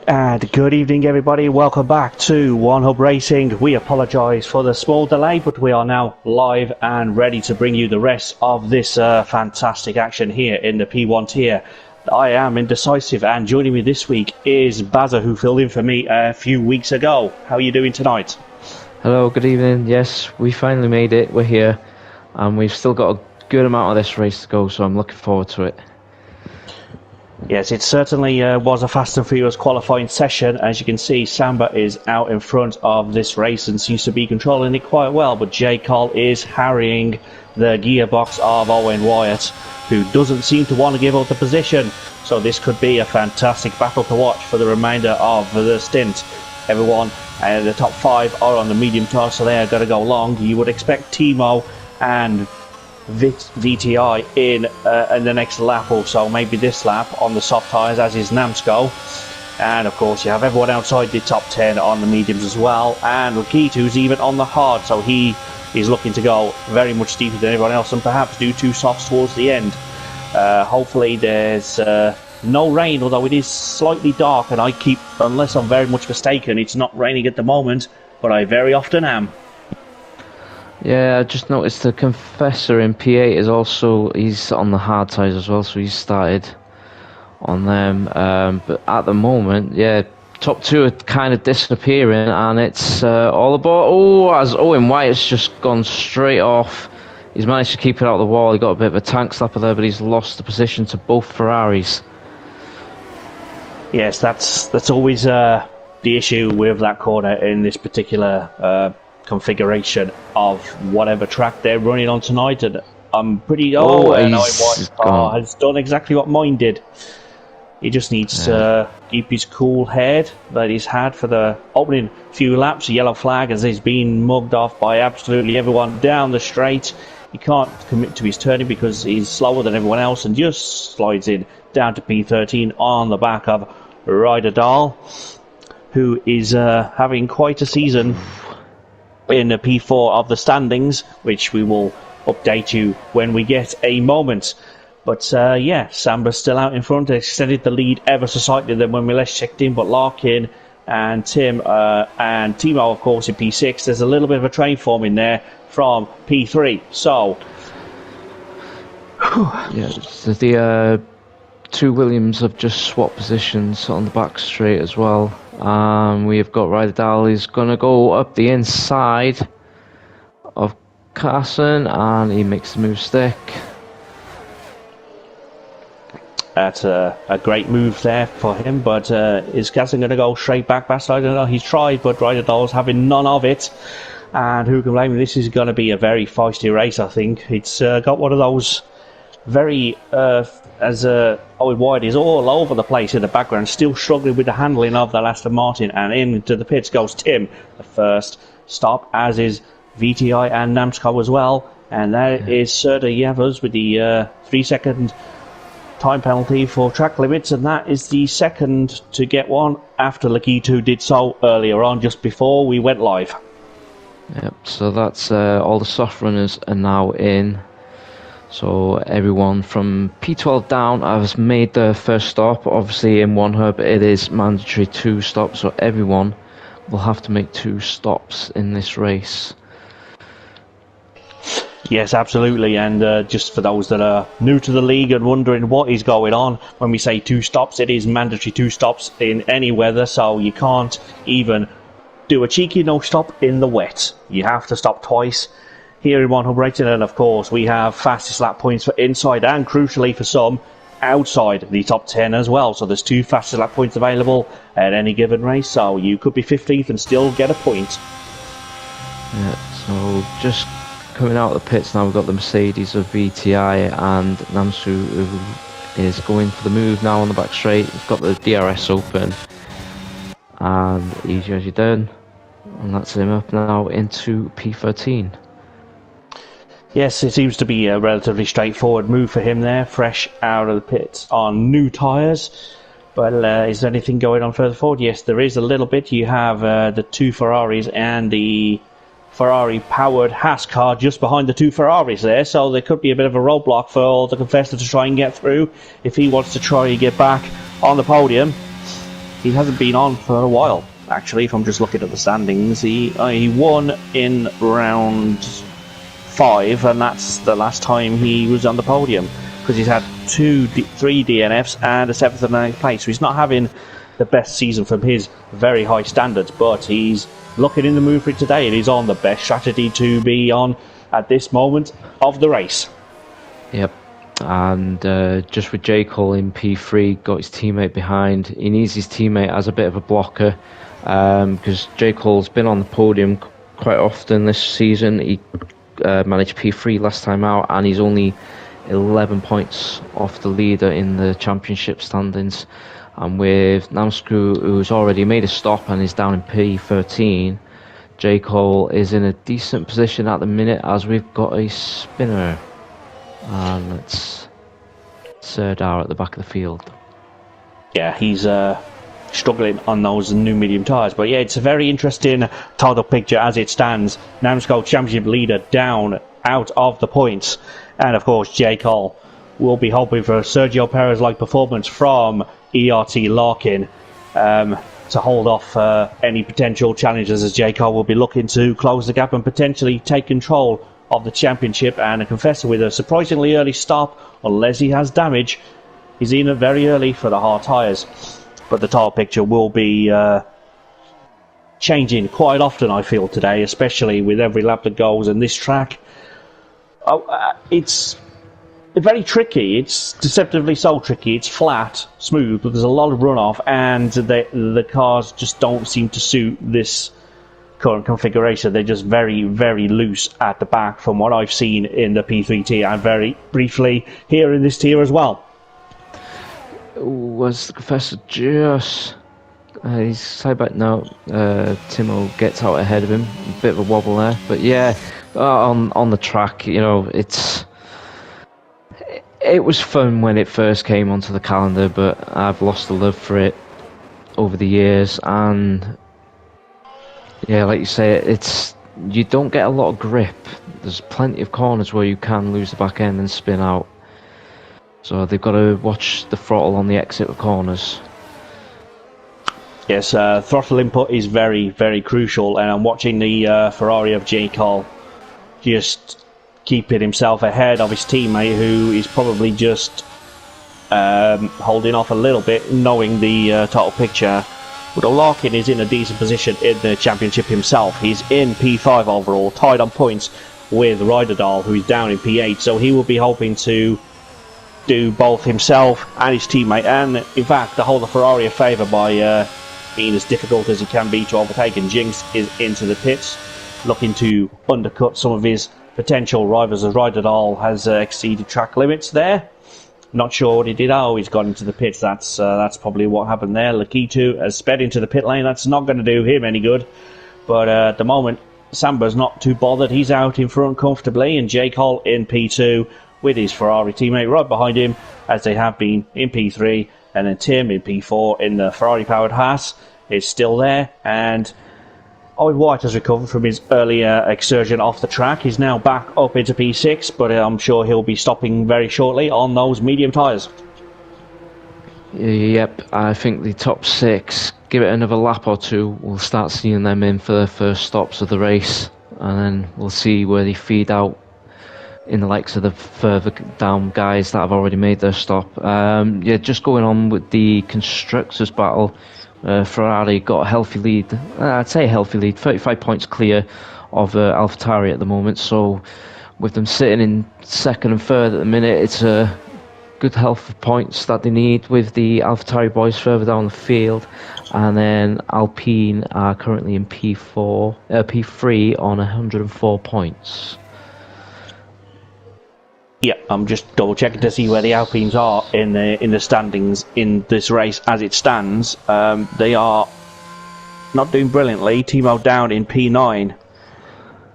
And good evening everybody, welcome back to One Hub Racing. We apologise for the small delay, but we are now live and ready to bring you the rest of this fantastic action here in the P1 tier. I am Indecisive, and joining me this week is Bazza, who filled in for me a few weeks ago. How are you doing tonight? Hello, good evening. Yes, we finally made it, we're here, and we've still got a good amount of this race to go, so I'm looking forward to it. Yes, it certainly was a Fast and Furious qualifying session. As you can see, Samba is out in front of this race and seems to be controlling it quite well, but J. Cole is harrying the gearbox of Owen Wyatt, who doesn't seem to want to give up the position. So this could be a fantastic battle to watch for the remainder of the stint. Everyone in the top 5 are on the medium tire, so they are going to go long. You would expect Timo and VTI in the next lap or so, maybe this lap on the soft tyres, as is Namsko. And of course you have everyone outside the top 10 on the mediums as well, and Ricard, who's even on the hard, so he is looking to go very much deeper than everyone else and perhaps do 2 softs towards the end. Hopefully there's no rain, although it is slightly dark, and unless I'm very much mistaken, it's not raining at the moment, but I very often am. Yeah, I just noticed the Confessor in P8 is also, he's on the hard tyres as well, so he's started on them. But at the moment, yeah, top 2 are kind of disappearing, and it's all about, as Owen Wyatt's just gone straight off. He's managed to keep it out of the wall. He got a bit of a tank slapper there, but he's lost the position to both Ferraris. Yes, that's always the issue with that corner in this particular configuration of whatever track they're running on tonight, and I'm pretty has done exactly what mine did. He just needs to keep his cool head that he's had for the opening few laps. A yellow flag as he's been mugged off by absolutely everyone down the straight. He can't commit to his turning because he's slower than everyone else, and just slides in down to P13 on the back of Ricard, who is having quite a season in the P4 of the standings, which we will update you when we get a moment. But yeah, Samba's still out in front. They extended the lead ever so slightly than when we last checked in, but Larkin and Tim and Timo, of course, in P6. There's a little bit of a train forming there from P3. So yeah, so the 2 Williams have just swapped positions on the back straight as well. We have got Ricard. He's going to go up the inside of Carson, and he makes the move stick. That's a great move there for him, but is Carson going to go straight back side? I don't know. He's tried, but Ricard's having none of it. And who can blame him? This is going to be a very feisty race, I think. It's got one of those very Owen Wyatt is all over the place in the background, still struggling with the handling of the Aston Martin, and into the pits goes Tim, the first stop, as is VTI and Namsko as well, and that is Serda Yavuz with the 3-second time penalty for track limits, and that is the second to get one after Lakitu did so earlier on, just before we went live. Yep, so that's all the soft runners are now in. So everyone from P12 down has made their first stop. Obviously in One Hub it is mandatory 2 stops, so everyone will have to make 2 stops in this race. Yes, absolutely, and just for those that are new to the league and wondering what is going on, when we say 2 stops, it is mandatory 2 stops in any weather, so you can't even do a cheeky no stop in the wet. You have to stop twice here in One Hub Racing, and of course we have fastest lap points for inside and crucially for some outside the top 10 as well. So there's 2 fastest lap points available at any given race, so you could be 15th and still get a point. Yeah, so just coming out of the pits now, we've got the Mercedes of VTI and Namsu, who is going for the move now on the back straight. We've got the DRS open, and easy as you're done, and that's him up now into P13. Yes, it seems to be a relatively straightforward move for him there, fresh out of the pits on new tyres. But is there anything going on further forward? Yes, there is a little bit. You have the 2 Ferraris and the Ferrari-powered Haas car just behind the 2 Ferraris there, so there could be a bit of a roadblock for the Confessor to try and get through if he wants to try and get back on the podium. he hasn't been on for a while, actually. If I'm just looking at the standings, he won in round 5, and that's the last time he was on the podium, because he's had 3 DNFs and a 7th and 9th place. So he's not having the best season from his very high standards, but he's looking in the mood for it today, and he's on the best strategy to be on at this moment of the race. Yep. And just with J. Cole in P3, got his teammate behind. He needs his teammate as a bit of a blocker, because J. Cole's been on the podium quite often this season. He managed P3 last time out, and he's only 11 points off the leader in the championship standings. And with Namsku, who's already made a stop and is down in P13, J. Cole is in a decent position at the minute, as we've got a spinner. And it's Serdar at the back of the field. Yeah, he's struggling on those new medium tyres. But yeah, it's a very interesting title picture as it stands. Namsco Championship leader down out of the points. And of course, J. Cole will be hoping for a Sergio Perez-like performance from ERT Larkin to hold off any potential challenges, as J. Cole will be looking to close the gap and potentially take control of the championship. And a Confessor with a surprisingly early stop, unless he has damage. He's in it very early for the hard tyres. But the tyre picture will be changing quite often, I feel, today, especially with every lap that goes. And this track, it's very tricky. It's deceptively so tricky. It's flat, smooth, but there's a lot of runoff, and the cars just don't seem to suit this current configuration. They're just very, very loose at the back from what I've seen in the P3 tier, and very briefly here in this tier as well. Was the Confessor just... he's side back now. Timo gets out ahead of him. A bit of a wobble there. But yeah, on the track, you know, it was fun when it first came onto the calendar, but I've lost the love for it over the years. And yeah, like you say, you don't get a lot of grip. There's plenty of corners where you can lose the back end and spin out. So they've got to watch the throttle on the exit of corners. Yes, throttle input is very, very crucial, and I'm watching the Ferrari of J. Cole just keeping himself ahead of his teammate, who is probably just holding off a little bit, knowing the total picture. But Larkin is in a decent position in the championship himself. He's in P5 overall, tied on points with Ricard, who is down in P8, so he will be hoping to do both himself and his teammate, and in fact to hold the Ferrari a favour by being as difficult as he can be to overtake. And Jinx is into the pits, looking to undercut some of his potential rivals, as Ricard has exceeded track limits there. Not sure what he did. Oh, he's gone into the pits. That's probably what happened there. Lakitu has sped into the pit lane. That's not going to do him any good. But at the moment, Samba's not too bothered. He's out in front comfortably, and J. Cole in P2 with his Ferrari teammate right behind him, as they have been in P3, and then Tim in P4 in the Ferrari-powered Haas is still there. And Owen White has recovered from his earlier excursion off the track. He's now back up into P6, but I'm sure he'll be stopping very shortly on those medium tyres. Yep, I think the top 6, give it another lap or two, we'll start seeing them in for the first stops of the race, and then we'll see where they feed out in the likes of the further down guys that have already made their stop. Yeah, just going on with the Constructors' battle, Ferrari got a healthy lead. I'd say a healthy lead, 35 points clear of AlphaTauri at the moment. So with them sitting in second and third at the minute, it's a good health of points that they need with the AlphaTauri boys further down the field. And then Alpine are currently in P3 on 104 points. Yeah, I'm just double checking to see where the Alpines are in the standings in this race as it stands. They are not doing brilliantly. Timo down in P9,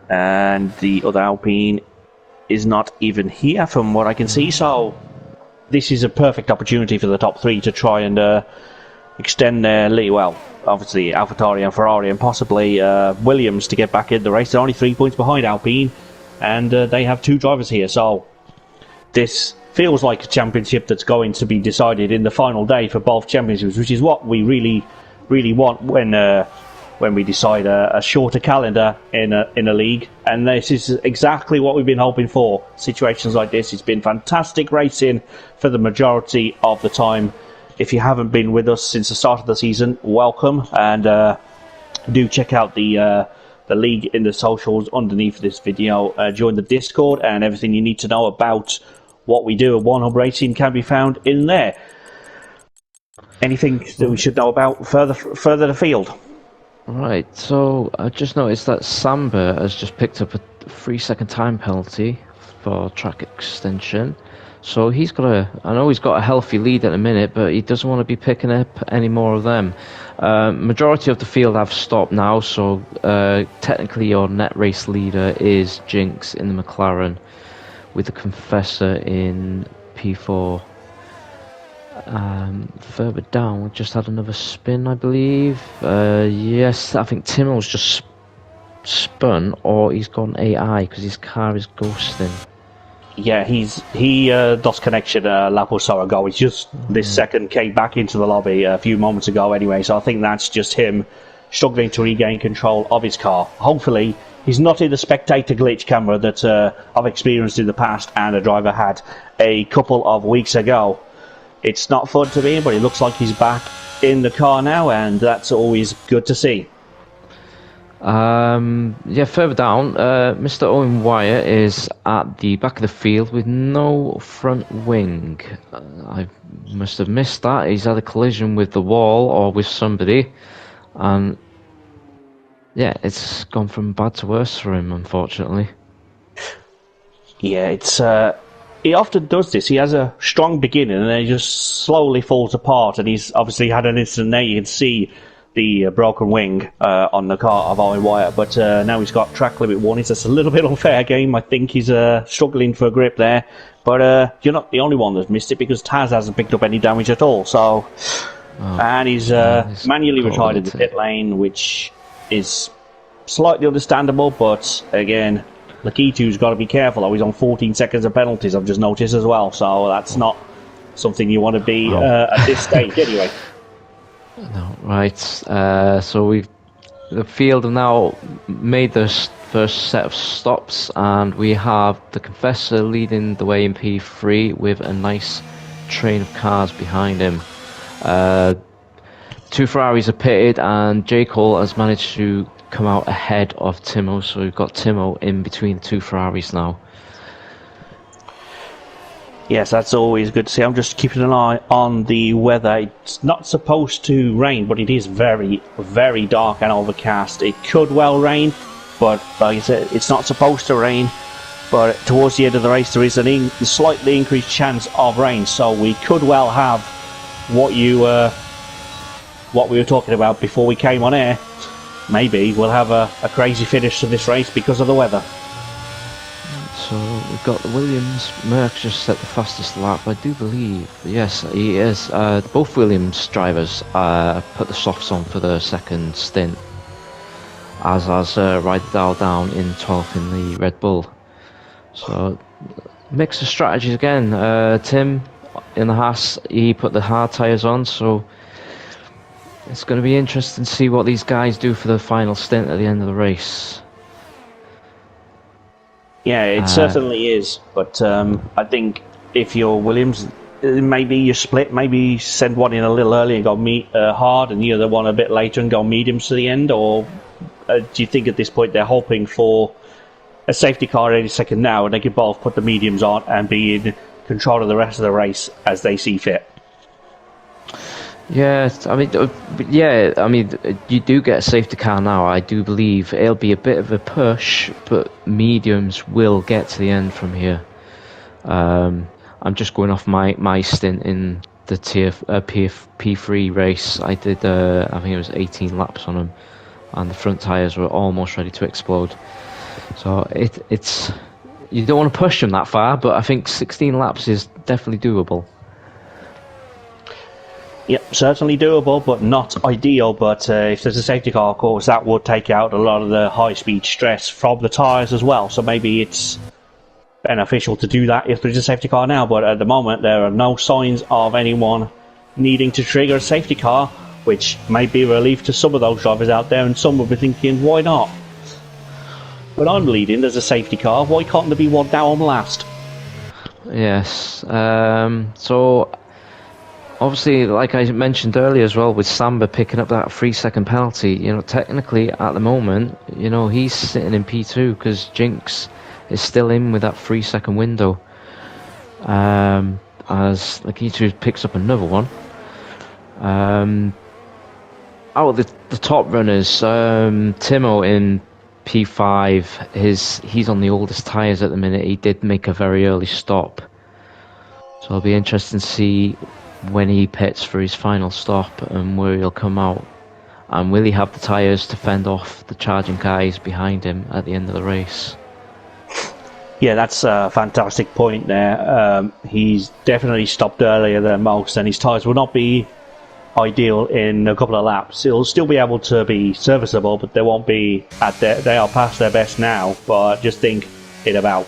and the other Alpine is not even here from what I can see. So this is a perfect opportunity for the top 3 to try and extend their lead. Well, obviously AlphaTauri and Ferrari, and possibly Williams to get back in the race. They're only 3 points behind Alpine, and they have 2 drivers here. So this feels like a championship that's going to be decided in the final day for both championships, which is what we really really want when we decide a shorter calendar in a league, and this is exactly what we've been hoping for. Situations like this, it's been fantastic racing for the majority of the time. If you haven't been with us since the start of the season, welcome, and do check out the league in the socials underneath this video. Join the Discord, and everything you need to know about what we do at One Hub Racing can be found in there. Anything that we should know about further afield? Right, so I just noticed that Samba has just picked up a 3-second time penalty for track extension. So he's got I know he's got a healthy lead at the minute, but he doesn't want to be picking up any more of them. Majority of the field have stopped now, so technically your net race leader is Jinx in the McLaren, with the Confessor in P4. Further down, we just had another spin, I believe. Yes, I think Timo's just spun, or he's gone AI because his car is ghosting. Yeah, he lost connection a lap or so ago. He's just this second came back into the lobby a few moments ago anyway, so I think that's just him struggling to regain control of his car. Hopefully, he's not in the spectator glitch camera that I've experienced in the past and a driver had a couple of weeks ago. It's not fun to me, but it looks like he's back in the car now, and that's always good to see. Yeah, further down, Mr. Owen Wyatt is at the back of the field with no front wing. I must have missed that. He's had a collision with the wall or with somebody, and yeah, it's gone from bad to worse for him, unfortunately. Yeah, it's he often does this. He has a strong beginning and then he just slowly falls apart, and he's obviously had an incident there. You can see the broken wing on the car of Owen Wyatt, but now he's got track limit warnings. That's a little bit unfair game. I think he's struggling for a grip there, but you're not the only one that's missed it, because Taz hasn't picked up any damage at all. So, and he's manually retired in the pit lane, which is slightly understandable, but again, Lakitu's got to be careful. He's on 14 seconds of penalties, I've just noticed as well, so that's not something you want to be at this stage anyway. No, right. So the field have now made the first set of stops, and we have the Confessor leading the way in P3 with a nice train of cars behind him. 2 Ferraris are pitted, and J. Cole has managed to come out ahead of Timo, so we've got Timo in between the 2 Ferraris now. Yes, that's always good to see. I'm just keeping an eye on the weather. It's not supposed to rain, but it is very, very dark and overcast. It could well rain, but like I said, it's not supposed to rain. But towards the end of the race, there is a slightly increased chance of rain, so we could well have what we were talking about before we came on air. Maybe we'll have a crazy finish to this race because of the weather. So we've got the Williams. Merck just set the fastest lap, I do believe. Yes, he is. Both Williams drivers put the softs on for the second stint, as Ricard down in 12th in the Red Bull. So mix of strategies again. Tim in the Haas, he put the hard tyres on, so it's going to be interesting to see what these guys do for the final stint at the end of the race. Yeah, it certainly is. But I think if you're Williams, maybe you split. Maybe send one in a little early and go hard, and the other one a bit later and go mediums to the end. Or do you think at this point they're hoping for a safety car any second now, and they could both put the mediums on and be in control of the rest of the race as they see fit? Yeah, I mean, you do get a safety car now. I do believe it'll be a bit of a push, but mediums will get to the end from here. I'm just going off my stint in the P3 race. I did, I think it was 18 laps on them, and the front tyres were almost ready to explode. So it's you don't want to push them that far, but I think 16 laps is definitely doable. Yep, certainly doable, but not ideal. But if there's a safety car, of course, that would take out a lot of the high-speed stress from the tyres as well. So maybe it's beneficial to do that if there's a safety car now. But at the moment, there are no signs of anyone needing to trigger a safety car which may be a relief to some of those drivers out there, and some will be thinking, why not? But I'm leading, there's a safety car, why can't there be one now I'm last? Yes, so obviously, like I mentioned earlier as well, with Samba picking up that 3-second penalty, you know, technically at the moment, you know, he's sitting in P2 because Jinx is still in with that 3-second window. As Lakitu picks up another one. The top runners, Timo in P5, he's on the oldest tyres at the minute. He did make a very early stop, so it'll be interesting to see when he pits for his final stop and where he'll come out, and will he have the tyres to fend off the charging guys behind him at the end of the race. Yeah, that's a fantastic point there. He's definitely stopped earlier than most, and his tyres will not be ideal in a couple of laps. It'll still be able to be serviceable, but they won't be they are past their best now. But just think, in about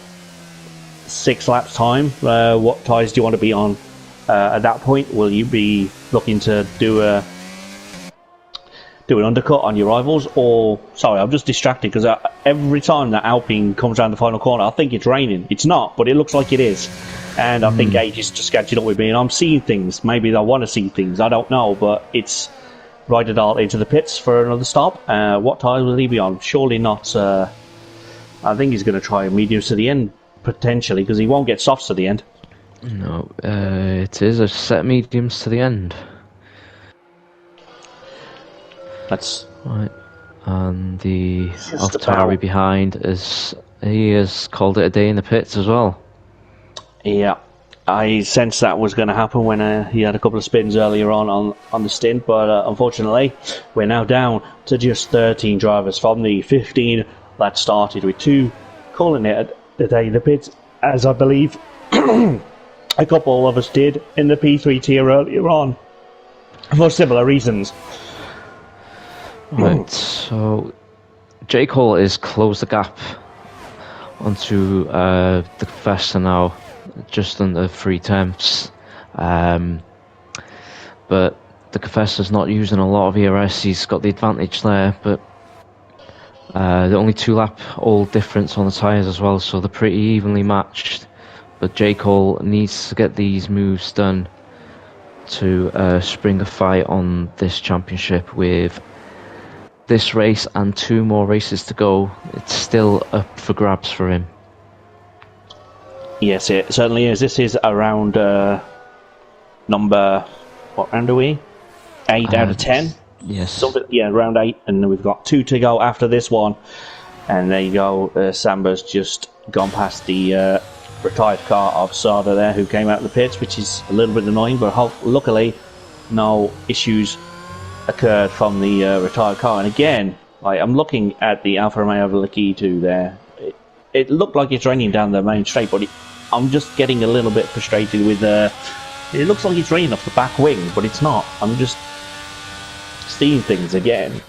6 laps time, what tyres do you want to be on at that point? Will you be looking to do an undercut on your rivals? Or, sorry, I'm just distracted because every time that Alpine comes around the final corner, I think it's raining. It's not, but it looks like it is. And I think Age is just catching up with me, and I'm seeing things. Maybe they want to see things, I don't know, but it's Ricard into the pits for another stop. What tyres will he be on? Surely not. I think he's going to try mediums to the end, potentially, because he won't get softs to the end. No, it is a set mediums to the end. That's right. And the AlphaTauri behind he has called it a day in the pits as well. Yeah, I sensed that was going to happen when he had a couple of spins earlier on the stint, but unfortunately we're now down to just 13 drivers from the 15 that started, with 2 calling it a day in the pits, as I believe a couple of us did in the P3 tier earlier on for similar reasons. Right, so J. Cole has closed the gap onto the Confessor now, just under 3 tenths. But the Confessor's not using a lot of ERS, he's got the advantage there, but the only 2 lap old difference on the tyres as well, so they're pretty evenly matched. But J. Cole needs to get these moves done to spring a fight on this championship. With this race and 2 more races to go, it's still up for grabs for him. Yes, it certainly is. This is around number, what round are we? 8 out of 10? Yes. Yeah, round 8, and we've got 2 to go after this one. And there you go, Samba's just gone past the retired car of Sada there, who came out of the pits, which is a little bit annoying, but luckily no issues occurred from the retired car. And again, I'm looking at the Alfa Romeo Lakitu there. It looked like it's raining down the main straight, but I'm just getting a little bit frustrated with it looks like it's raining off the back wing, but it's not. I'm just seeing things again.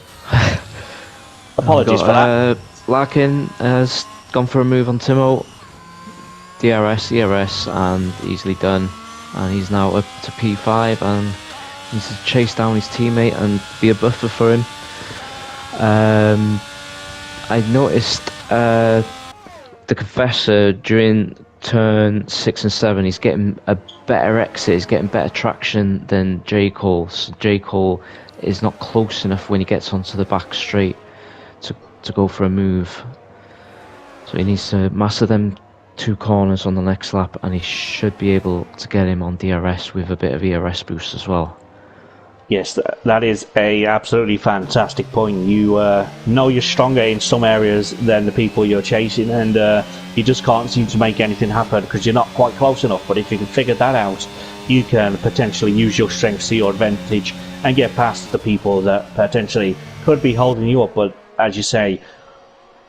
Apologies for that. Larkin has gone for a move on Timo. DRS, ERS, and easily done. And he's now up to P5 and needs to chase down his teammate and be a buffer for him. I noticed the Confessor during turn 6 and 7, he's getting a better exit, he's getting better traction than J. Cole. So J. Cole is not close enough when he gets onto the back straight to go for a move. So he needs to master them 2 corners on the next lap, and he should be able to get him on DRS with a bit of ERS boost as well. Yes, that is a absolutely fantastic point. You know you're stronger in some areas than the people you're chasing, and you just can't seem to make anything happen because you're not quite close enough. But if you can figure that out, you can potentially use your strengths to your advantage and get past the people that potentially could be holding you up. But as you say,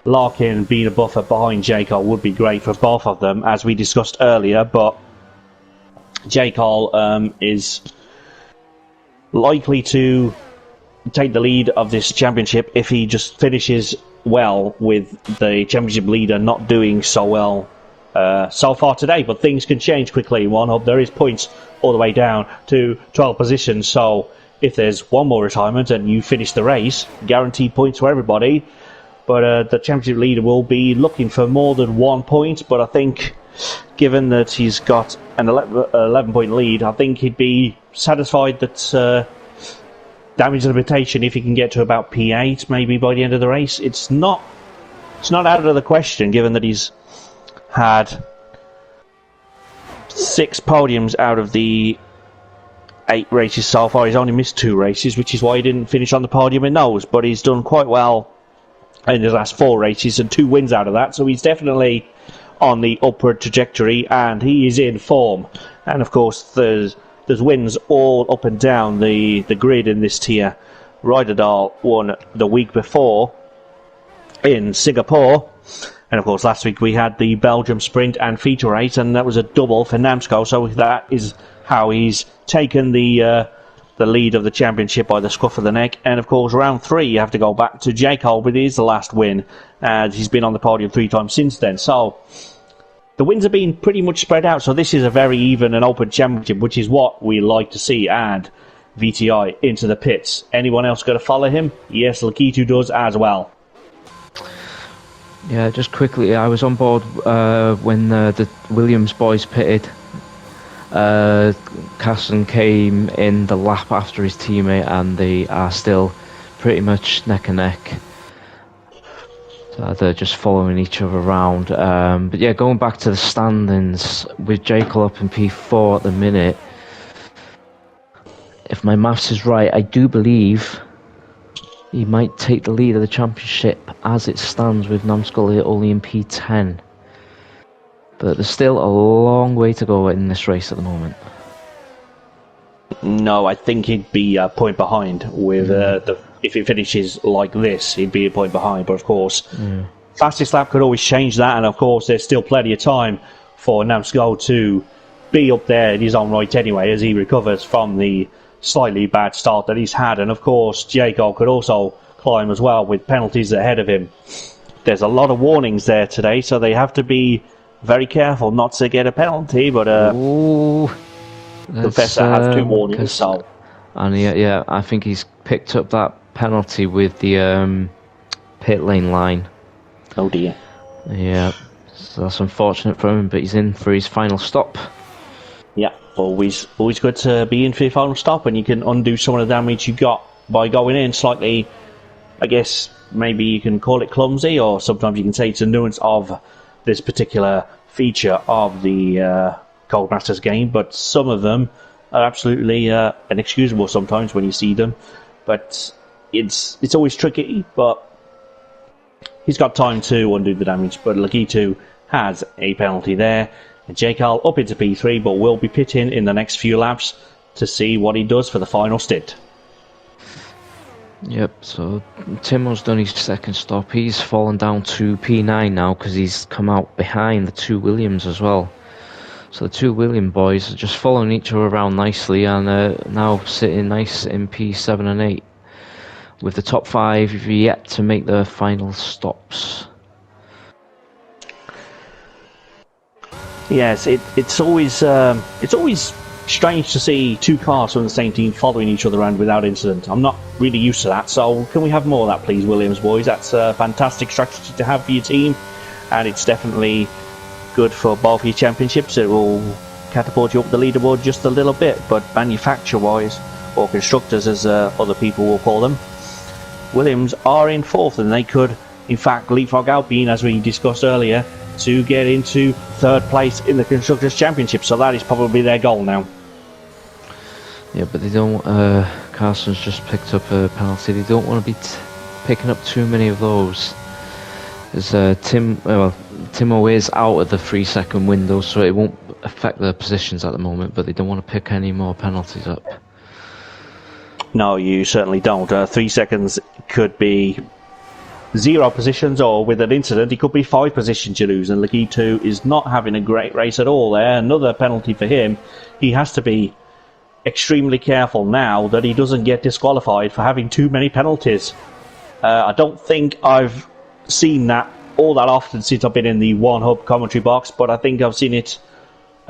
Larkin being a buffer behind J. Cole would be great for both of them, as we discussed earlier. But J. Cole is likely to take the lead of this championship if he just finishes well, with the championship leader not doing so well so far today. But things can change quickly in one hub. There is points all the way down to 12 positions, so if there's one more retirement and you finish the race, guaranteed points for everybody. But the championship leader will be looking for more than 1 point. But I think, given that he's got an 11-point lead, I think he'd be satisfied that damage limitation, if he can get to about P8 maybe by the end of the race, it's not out of the question, given that he's had 6 podiums out of the 8 races so far. He's only missed 2 races, which is why he didn't finish on the podium in those, but he's done quite well in his last 4 races and 2 wins out of that, so he's definitely on the upward trajectory and he is in form. And of course there's wins all up and down the grid in this tier. Ryderdal won the week before in Singapore, and of course last week we had the Belgium sprint and feature race, and that was a double for Namsco, so that is how he's taken the lead of the championship by the scruff of the neck. And of course round 3 you have to go back to Jake Holb. It is the last win, and he's been on the podium 3 times since then, so the wins have been pretty much spread out, so this is a very even and open championship, which is what we like to see. And VTI into the pits. Anyone else going to follow him? Yes, Lakitu does as well. Yeah, just quickly, I was on board when the Williams boys pitted. Carson came in the lap after his teammate, and they are still pretty much neck and neck. So they're just following each other around. But yeah, going back to the standings, with Jekyll up in P4 at the minute, if my maths is right, I do believe he might take the lead of the championship as it stands, with Namskull only in P10. But there's still a long way to go in this race at the moment. No, I think he'd be a point behind with if he finishes like this, he'd be a point behind. But of course, fastest lap could always change that, and of course there's still plenty of time for Namskull to be up there in his own right anyway, as he recovers from the slightly bad start that he's had. And of course Jacob could also climb as well with penalties ahead of him. There's a lot of warnings there today, so they have to be very careful not to get a penalty. But Professor has 2 warnings, so. And yeah, I think he's picked up that penalty with the pit lane line. Oh dear. Yeah, so that's unfortunate for him, but he's in for his final stop. Yeah, always good to be in for your final stop, and you can undo some of the damage you got by going in slightly. I guess maybe you can call it clumsy, or sometimes you can say it's a nuance of this particular feature of the Codemasters game, but some of them are absolutely inexcusable sometimes when you see them. But it's always tricky, but he's got time to undo the damage. But Lakitu has a penalty there. And Jake Hall up into P3, but will be pitting in the next few laps to see what he does for the final stint. Yep, so Timo's done his second stop. He's fallen down to P9 now because he's come out behind the 2 Williams as well. So the 2 William boys are just following each other around nicely, and now sitting nice in P7 and 8, with the top 5 yet to make their final stops. Yes, it's always strange to see 2 cars from the same team following each other around without incident. I'm not really used to that, so can we have more of that, please, Williams boys? That's a fantastic strategy to have for your team, and it's definitely good for both your championships. It will catapult you up the leaderboard just a little bit, but manufacturer-wise, or constructors as other people will call them, Williams are in 4th, and they could, in fact, leapfrog Alpine, as we discussed earlier, to get into 3rd place in the Constructors' Championship, so that is probably their goal now. Yeah, but they don't. Carson's just picked up a penalty. They don't want to be picking up too many of those. As Timo is out of the 3-second window, so it won't affect their positions at the moment. But they don't want to pick any more penalties up. No, you certainly don't. 3 seconds could be 0 positions, or with an incident it could be 5 positions you lose, and Lakitu is not having a great race at all there. Another penalty for him. He has to be extremely careful now that he doesn't get disqualified for having too many penalties. I don't think I've seen that all that often since I've been in the One Hub commentary box, but I think I've seen it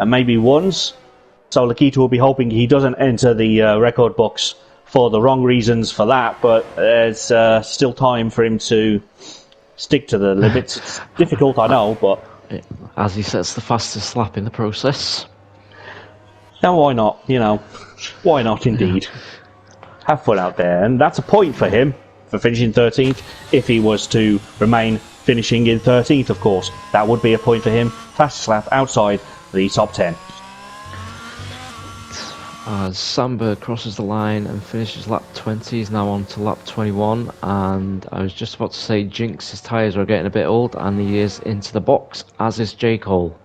maybe once. So Lakitu will be hoping he doesn't enter the record books for the wrong reasons for that, but there's still time for him to stick to the limits. It's difficult, I know, but... As he sets the fastest lap in the process. Now, why not? You know, why not indeed? Have fun out there, and that's a point for him for finishing 13th. If he was to remain finishing in 13th, of course, that would be a point for him. Fastest lap outside the top 10. As Samba crosses the line and finishes lap 20, he's now on to lap 21, and I was just about to say Jinx's tyres are getting a bit old, and he is into the box, as is J. Cole.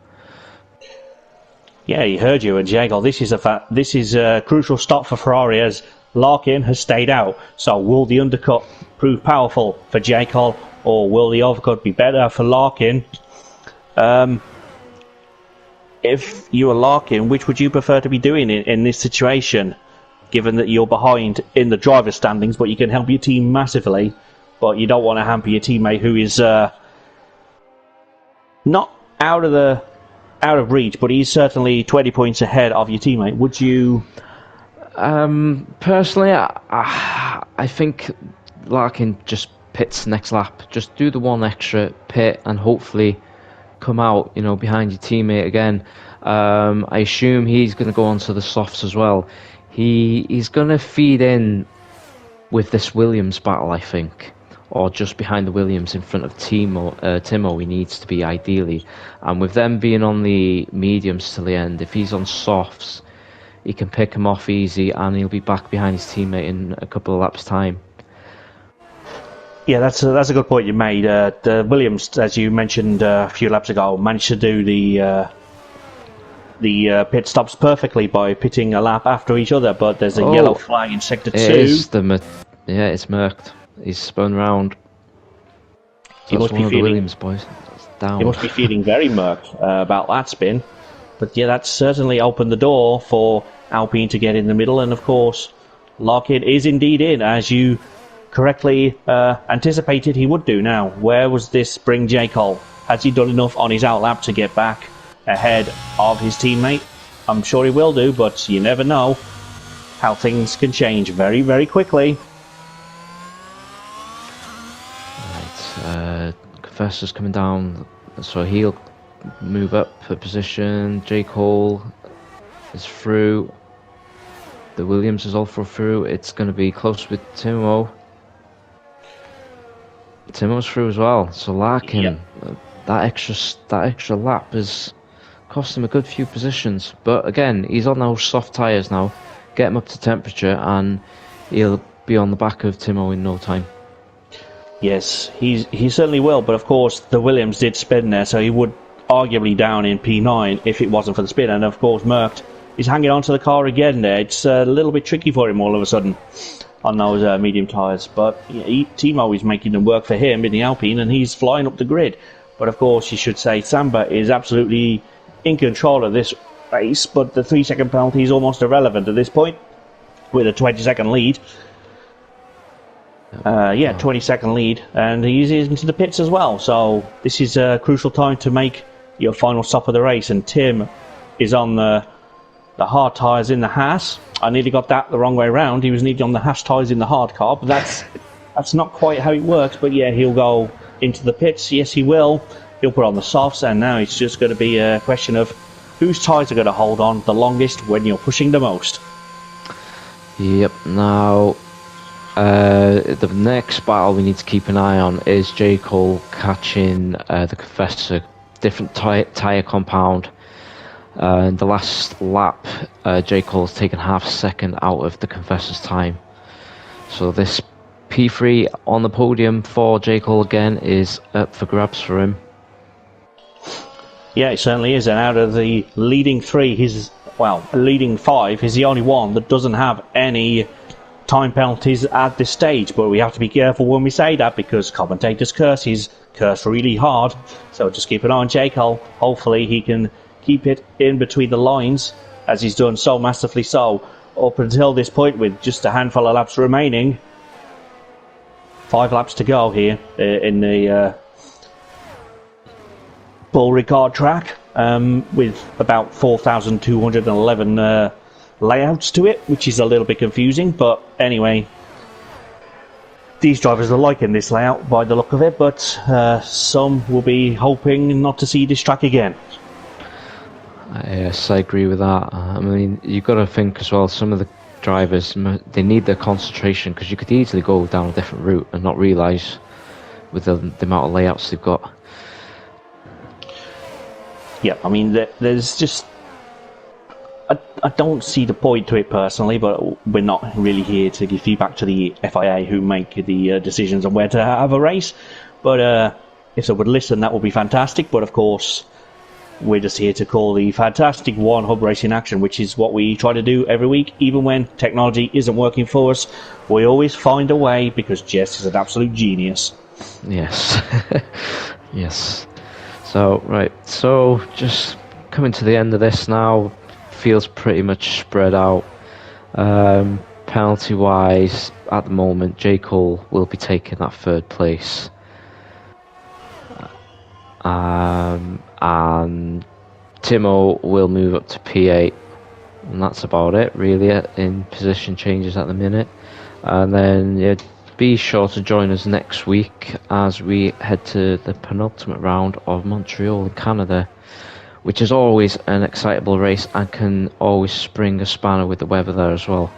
Yeah, he heard you, and J. Cole, this is a crucial stop for Ferrari as Larkin has stayed out. So will the undercut prove powerful for J. Cole, or will the overcut be better for Larkin? If you were Larkin, which would you prefer to be doing in this situation, given that you're behind in the driver's standings, but you can help your team massively, but you don't want to hamper your teammate who is not out of reach, but he's certainly 20 points ahead of your teammate. Would you... Personally, I think Larkin just pits next lap. Just do the one extra pit and hopefully come out, you know, behind your teammate again. I assume he's going to go onto the softs as well. He's going to feed in with this Williams battle, I think, or just behind the Williams in front of Timo. He needs to be ideally, and with them being on the mediums till the end, if he's on softs, he can pick him off easy, and he'll be back behind his teammate in a couple of laps' time. Yeah, that's a good point you made. The Williams, as you mentioned a few laps ago, managed to do the pit stops perfectly by pitting a lap after each other, but there's a yellow flag in sector 2. It's murked. He's spun round. He must be feeling, Williams boys. Down. He must be feeling very murked about that spin. But yeah, that's certainly opened the door for Alpine to get in the middle, and of course, Larkin is indeed in, as you correctly anticipated he would do. Now, where was this bring J. Cole? Has he done enough on his outlap to get back ahead of his teammate? I'm sure he will do, but you never know how things can change very, very quickly. Right, Confessor's coming down, so he'll move up a position. J. Cole is through. The Williams is also through. It's going to be close with Timo. Timo's through as well. So Larkin, that extra lap has cost him a good few positions. But again, he's on those soft tyres now. Get him up to temperature, and he'll be on the back of Timo in no time. Yes, he certainly will. But of course, the Williams did spin there, so he would arguably down in P9 if it wasn't for the spin. And of course, Merckx is hanging on to the car again there. It's a little bit tricky for him all of a sudden on those medium tyres. But Timo is making them work for him in the Alpine, and he's flying up the grid. But of course, you should say Samba is absolutely in control of this race, but the 3-second penalty is almost irrelevant at this point with a 20-second lead. 20-second lead, and he's into the pits as well. So this is a crucial time to make your final stop of the race, and Tim is on the hard tyres in the Haas. I nearly got that the wrong way around. He was nearly on the Haas tyres in the hard car, but that's not quite how it works. But yeah, he'll go into the pits. Yes, he will. He'll put on the softs, and now it's just going to be a question of whose tyres are going to hold on the longest when you're pushing the most. Yep. Now, the next battle we need to keep an eye on is J. Cole catching the Confessor. Different tyre compound. In the last lap, J. Cole's taken half a second out of the Confessor's time. So this P3 on the podium for J. Cole again is up for grabs for him. Yeah, it certainly is. And out of the leading leading 5, he's the only one that doesn't have any time penalties at this stage. But we have to be careful when we say that, because commentators curse. He's cursed really hard. So just keep an eye on J. Cole. Hopefully he can keep it in between the lines, as he's done so masterfully so up until this point, with just a handful of laps remaining. 5 laps to go here in the Bull Ricard track, with about 4,211 layouts to it, which is a little bit confusing. But anyway, these drivers are liking this layout by the look of it, but some will be hoping not to see this track again. Yes, I agree with that. I mean, you've got to think as well, some of the drivers, they need their concentration, because you could easily go down a different route and not realise with the amount of layouts they've got. Yeah, I mean, there's just... I don't see the point to it personally, but we're not really here to give feedback to the FIA who make the decisions on where to have a race. But if they would listen, that would be fantastic. But of course, we're just here to call the fantastic one hub race in action, which is what we try to do every week. Even when technology isn't working for us, we always find a way, because Jess is an absolute genius. Yes. Yes. So, right, so just coming to the end of this now. Feels pretty much spread out. Penalty wise, at the moment, J. Cole will be taking that third place. And Timo will move up to P8. And that's about it, really, in position changes at the minute. And then, yeah, be sure to join us next week as we head to the penultimate round of Montreal in Canada, which is always an excitable race and can always spring a spanner with the weather there as well.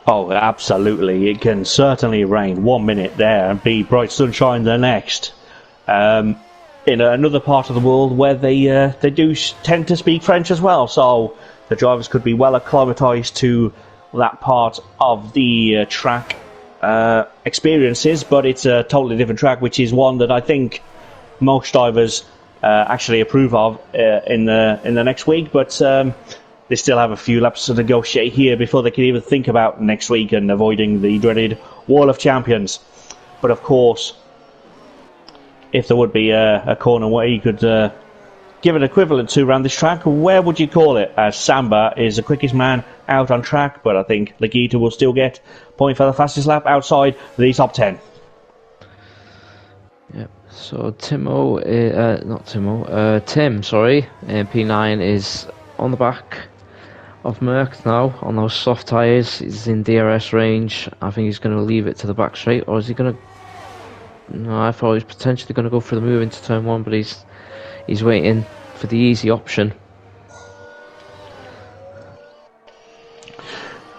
Oh, absolutely. It can certainly rain 1 minute there and be bright sunshine the next. In another part of the world where they do tend to speak French as well, so the drivers could be well acclimatised to that part of the track experiences, but it's a totally different track, which is one that I think most drivers actually approve of in the next week, but they still have a few laps to negotiate here before they can even think about next week and avoiding the dreaded Wall of Champions. But of course, if there would be a corner where you could give an equivalent to around this track, where would you call it? As Samba is the quickest man out on track, but I think Legita will still get point for the fastest lap outside the top 10. Yep. So Tim, sorry, P9 is on the back of Merck now on those soft tyres. He's in DRS range. I think he's going to leave it to the back straight, or is he going to? No, I thought he was potentially going to go for the move into turn 1, but he's waiting for the easy option.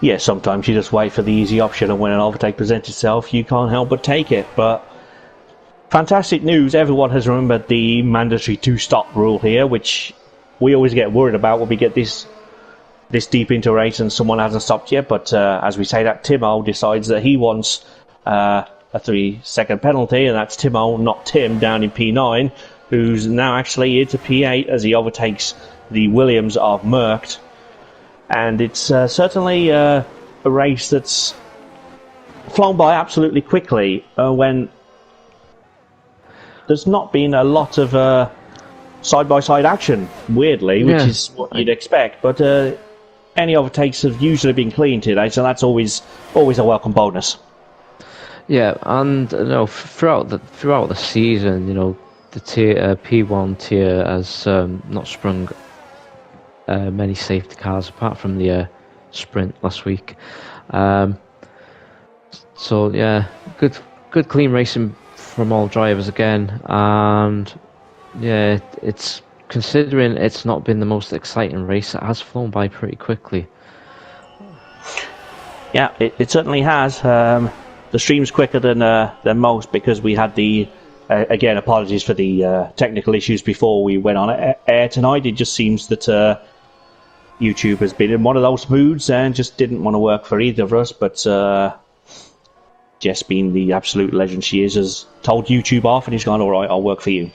Yeah, sometimes you just wait for the easy option, and when an overtake presents itself, you can't help but take it. But fantastic news, everyone has remembered the mandatory 2-stop rule here, which we always get worried about when we get this deep into a race and someone hasn't stopped yet. But as we say that, Timo decides that he wants a 3-second penalty, and that's Timo, not Tim, down in P9, who's now actually into P8 as he overtakes the Williams of Merckx. And it's certainly a race that's flown by absolutely quickly when there's not been a lot of side-by-side action, weirdly, which is what you'd expect. But any overtakes have usually been clean today, so that's always a welcome bonus. Yeah, and throughout the season, the tier P1 tier has not sprung many safety cars apart from the sprint last week. So yeah, good clean racing from all drivers again, and yeah, it's considering it's not been the most exciting race, it has flown by pretty quickly. Yeah, it certainly has. The stream's quicker than most because we had the again, apologies for the technical issues before we went on air tonight. It just seems that YouTube has been in one of those moods and just didn't want to work for either of us, but Jess, being the absolute legend she is, has told YouTube off and he's gone, alright, I'll work for you.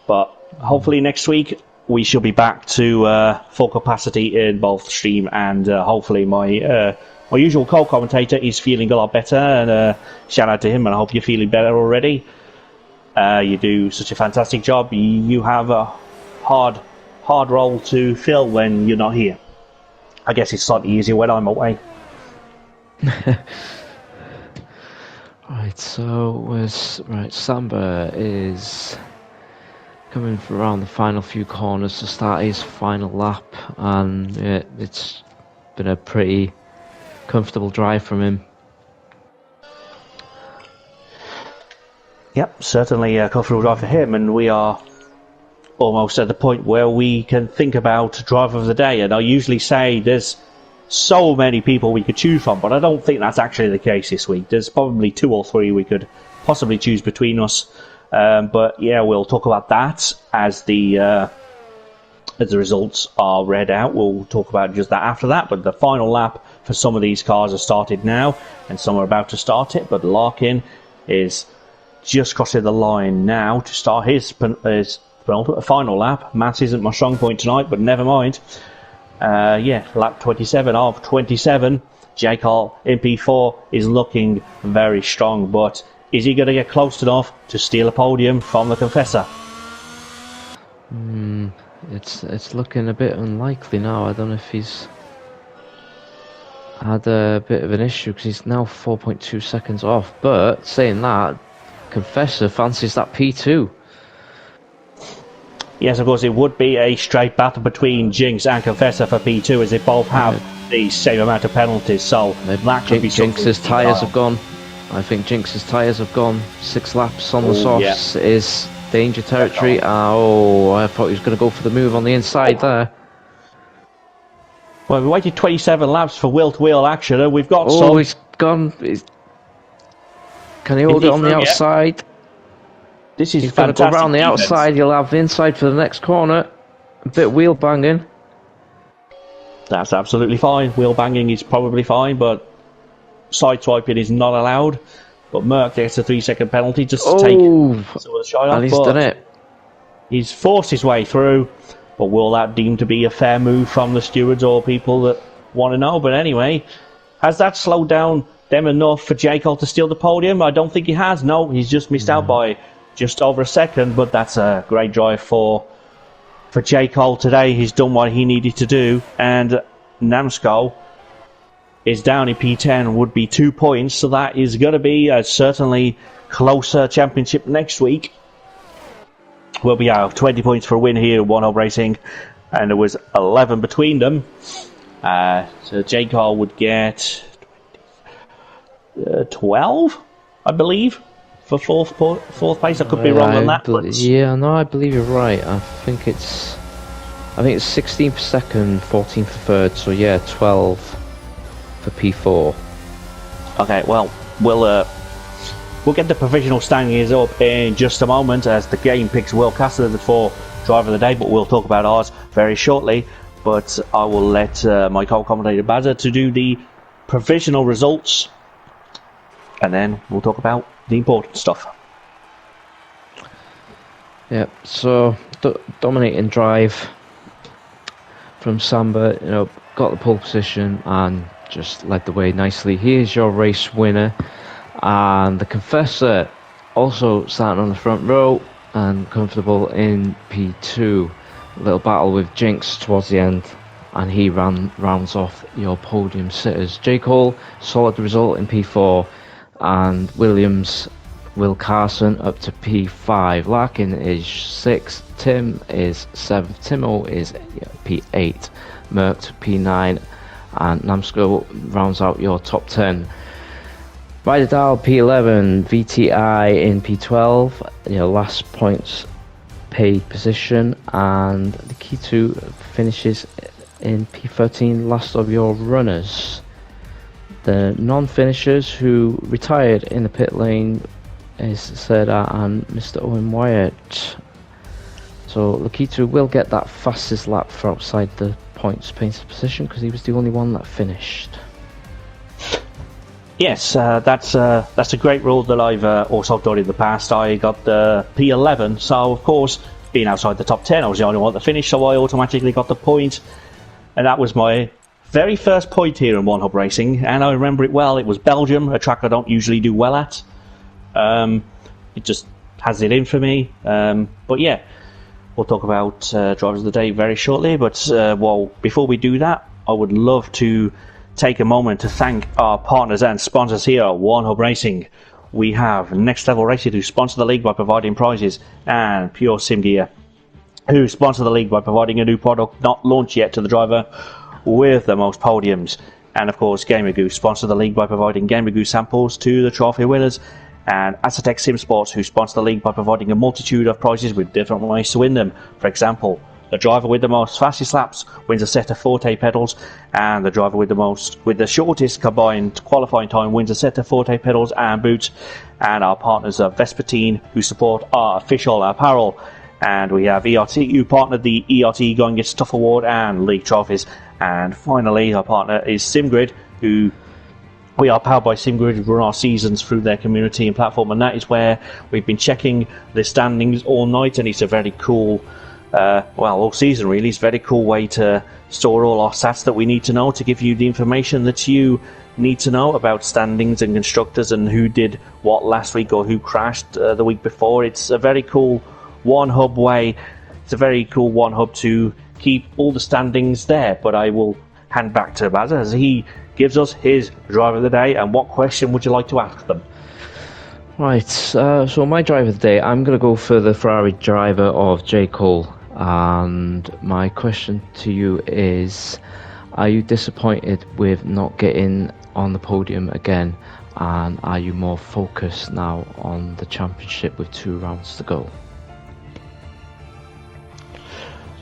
But hopefully next week we shall be back to full capacity in both stream and hopefully my usual co-commentator is feeling a lot better, and shout out to him, and I hope you're feeling better already. You do such a fantastic job. You have a hard role to fill when you're not here. I guess it's slightly easier when I'm away. Right, so Samba is coming around the final few corners to start his final lap, and yeah, it's been a pretty comfortable drive from him. Yep, certainly a comfortable drive for him, and we are almost at the point where we can think about driver of the day. And I usually say there's so many people we could choose from, but I don't think that's actually the case this week. There's probably 2 or 3 we could possibly choose between us. But yeah, we'll talk about that as the results are read out. We'll talk about just that after that. But the final lap for some of these cars has started now, and some are about to start it. But Larkin is just crossing the line now to start his final lap. Maths isn't my strong point tonight, but never mind. Yeah, lap 27 of 27. Jake Hall in P4 is looking very strong, but is he going to get close enough to steal a podium from the Confessor? It's looking a bit unlikely now. I don't know if he's had a bit of an issue because he's now 4.2 seconds off. But saying that, Confessor fancies that P2. Yes, of course, it would be a straight battle between Jinx and Confessor for P2, as they both have the same amount of penalties. So that could be Jinx's tyres have gone. I think Jinx's tyres have gone. 6 laps on the softs is danger territory. Oh, I thought he was going to go for the move on the inside there. Well, we waited 27 laps for wheel-to-wheel action, and we've got some. Oh, he's gone. Can he hold it on the outside? This is He's going to go around the outside. You'll have the inside for the next corner. A bit of wheel banging. That's absolutely fine. Wheel banging is probably fine, but side swiping is not allowed. But Merck gets a 3-second penalty just to take the shot off. And he's done it. He's forced his way through, but will that deem to be a fair move from the stewards or people that want to know? But anyway, has that slowed down them enough for J. Cole to steal the podium? I don't think he has. No, he's just missed out by just over a second, but that's a great drive for J. Cole today. He's done what he needed to do, and Namsko is down in P10, would be 2 points, so that is going to be a certainly closer championship next week. We'll be out 20 points for a win here, One Hub Racing, and there was 11 between them. So J. Cole would get 12, I believe, for fourth place. I could be wrong on that. Yeah, no, I believe you're right. I think it's 16 for second, 14 for third. So yeah, 12 for P4. Okay, well, we'll get the provisional standings up in just a moment as the game picks Will Cassidy for driver of the day. But we'll talk about ours very shortly. But I will let my co-commentator Bazza to do the provisional results, and then we'll talk about the important stuff. Yeah, so dominating drive from Samba, got the pole position and just led the way nicely. Here's your race winner, and the Confessor also starting on the front row and comfortable in P2. A little battle with Jinx towards the end, and he rounds off your podium sitters. J. Cole, solid result in P4, and Will Carson up to P5. Larkin is 6th, Tim is 7th, Timo is P8, Merck to P9, and Namsko rounds out your top 10. Vidal P11, VTI in P12, your last points paid position, and the K2 finishes in P13, last of your runners. The non-finishers who retired in the pit lane is Serda and Mr. Owen Wyatt. So Lakitu will get that fastest lap for outside the points painted position because he was the only one that finished. Yes, that's a great rule that I've also done in the past. I got the P11, so of course, being outside the top 10, I was the only one that finished, so I automatically got the point. And that was my very first point here in One Hub Racing, and I remember it well. It was Belgium, a track I don't usually do well at. It just has it in for me. But yeah, we'll talk about drivers of the day very shortly. But well, before we do that, I would love to take a moment to thank our partners and sponsors here at One Hub Racing. we have Next Level Racing, who sponsor the league by providing prizes, and Pure Sim Gear, who sponsor the league by providing a new product not launched yet to the driver with the most podiums. And of course, Gamer Goose sponsor the league by providing Gamer Goose samples to the trophy winners. And Aztec Sim Sports, who sponsor the league by providing a multitude of prizes with different ways to win them. For example, the driver with the most fastest laps wins a set of Forte pedals, and the driver with the shortest combined qualifying time wins a set of Forte pedals and boots. And our partners are Vespertine, who support our official apparel. And we have ERT, who partnered the ERT Going Get Stuff Award and League trophies. And finally, our partner is SimGrid, who we are powered by SimGrid, who run our seasons through their community and platform. And that is where we've been checking the standings all night, and it's a very cool, all season really. It's a very cool way to store all our stats that we need to know, to give you the information that you need to know about standings and constructors and who did what last week or who crashed the week before. It's a very cool one hub way. It's a very cool one hub to keep all the standings there. But I will hand back to Bazza as he gives us his driver of the day. And what question would you like to ask them? Right, so my driver of the day, I'm going to go for the Ferrari driver of J. Cole. And my question to you is, are you disappointed with not getting on the podium again? And are you more focused now on the championship with 2 rounds to go?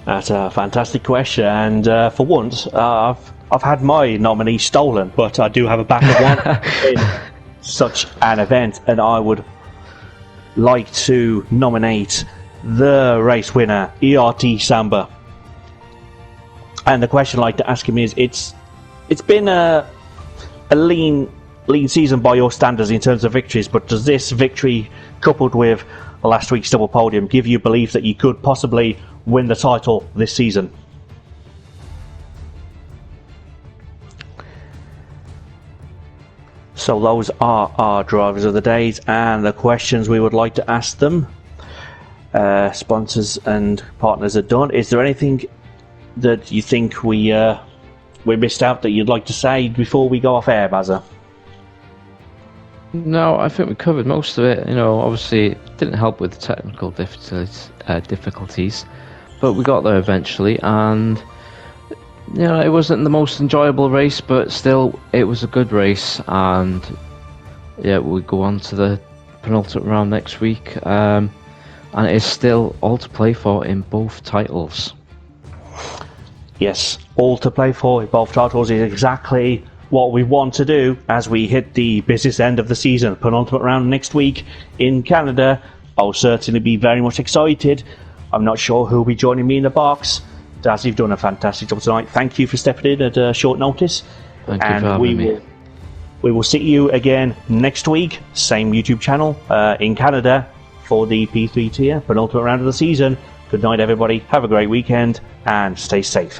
That's a fantastic question, and for once, I've had my nominee stolen, but I do have a backup one in such an event, and I would like to nominate the race winner, ERT Samba. And the question I'd like to ask him is, it's been a lean season by your standards in terms of victories, but does this victory, coupled with last week's double podium, give you belief that you could possibly win the title this season? So those are our drivers of the days and the questions we would like to ask them. Sponsors and partners are done. Is there anything that you think we missed out that you'd like to say before we go off air, Bazza? No, I think we covered most of it. Obviously it didn't help with the technical difficulties, but we got there eventually, and it wasn't the most enjoyable race, but still it was a good race. And yeah, we go on to the penultimate round next week, and it is still all to play for in both titles. Yes, all to play for in both titles is exactly what we want to do as we hit the busiest end of the season. Penultimate round next week in Canada. I'll certainly be very much excited. I'm not sure who'll be joining me in the box. Daz, you've done a fantastic job tonight. Thank you for stepping in at short notice. Thank you for having me. We will see you again next week, same YouTube channel in Canada for the P3 tier penultimate round of the season. Good night, everybody. Have a great weekend and stay safe.